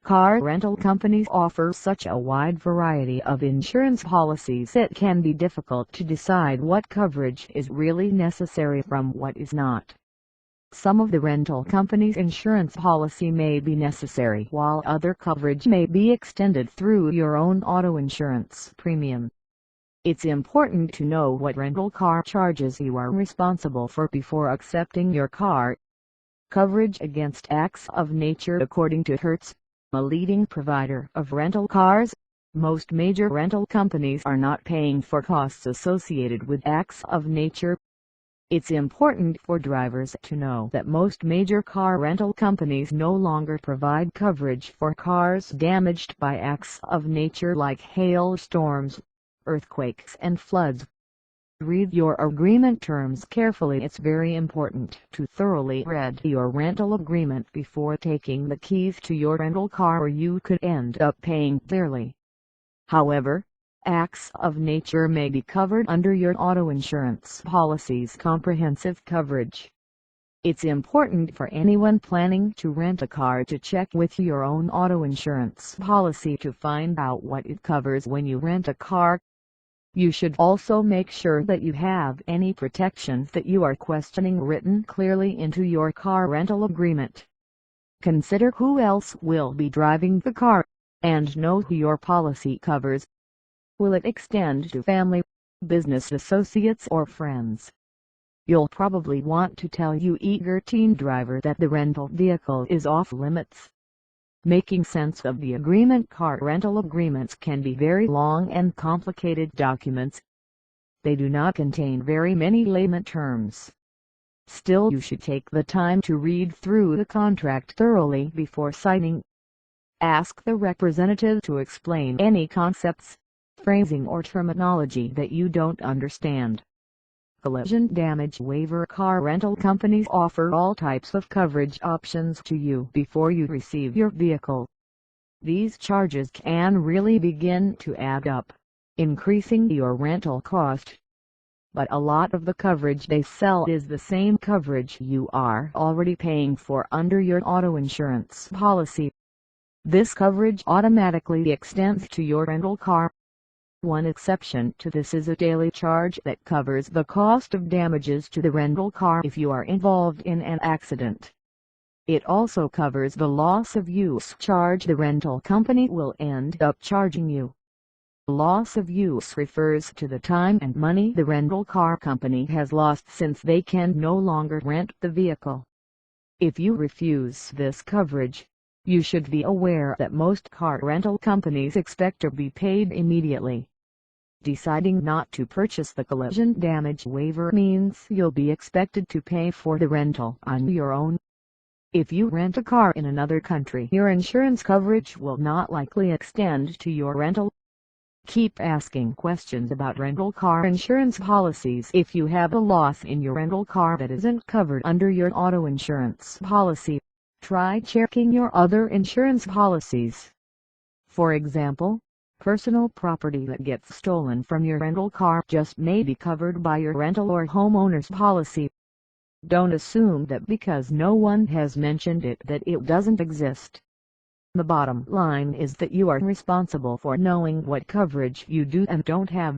Car rental companies offer such a wide variety of insurance policies it can be difficult to decide what coverage is really necessary from what is not. Some of the rental company's insurance policy may be necessary while other coverage may be extended through your own auto insurance premium. It's important to know what rental car charges you are responsible for before accepting your car. Coverage against acts of nature. According to Hertz, a leading provider of rental cars, most major rental companies are not paying for costs associated with acts of nature. It's important for drivers to know that most major car rental companies no longer provide coverage for cars damaged by acts of nature like hailstorms, earthquakes and floods. Read your agreement terms carefully. It's very important to thoroughly read your rental agreement before taking the keys to your rental car, or you could end up paying dearly. However, acts of nature may be covered under your auto insurance policy's comprehensive coverage. It's important for anyone planning to rent a car to check with your own auto insurance policy to find out what it covers when you rent a car. You should also make sure that you have any protections that you are questioning written clearly into your car rental agreement. Consider who else will be driving the car, and know who your policy covers. Will it extend to family, business associates or friends? You'll probably want to tell your eager teen driver that the rental vehicle is off limits. Making sense of the agreement. Car rental agreements can be very long and complicated documents. They do not contain very many layman terms. Still, you should take the time to read through the contract thoroughly before signing. Ask the representative to explain any concepts, phrasing or terminology that you don't understand. Collision damage waiver. Car rental companies offer all types of coverage options to you before you receive your vehicle. These charges can really begin to add up, increasing your rental cost. But a lot of the coverage they sell is the same coverage you are already paying for under your auto insurance policy. This coverage automatically extends to your rental car. One exception to this is a daily charge that covers the cost of damages to the rental car if you are involved in an accident. It also covers the loss of use charge the rental company will end up charging you. Loss of use refers to the time and money the rental car company has lost since they can no longer rent the vehicle. If you refuse this coverage, you should be aware that most car rental companies expect to be paid immediately. Deciding not to purchase the collision damage waiver means you'll be expected to pay for the rental on your own. If you rent a car in another country, your insurance coverage will not likely extend to your rental. Keep asking questions about rental car insurance policies. If you have a loss in your rental car that isn't covered under your auto insurance policy, try checking your other insurance policies. For example, personal property that gets stolen from your rental car just may be covered by your rental or homeowner's policy. Don't assume that because no one has mentioned it that it doesn't exist. The bottom line is that you are responsible for knowing what coverage you do and don't have.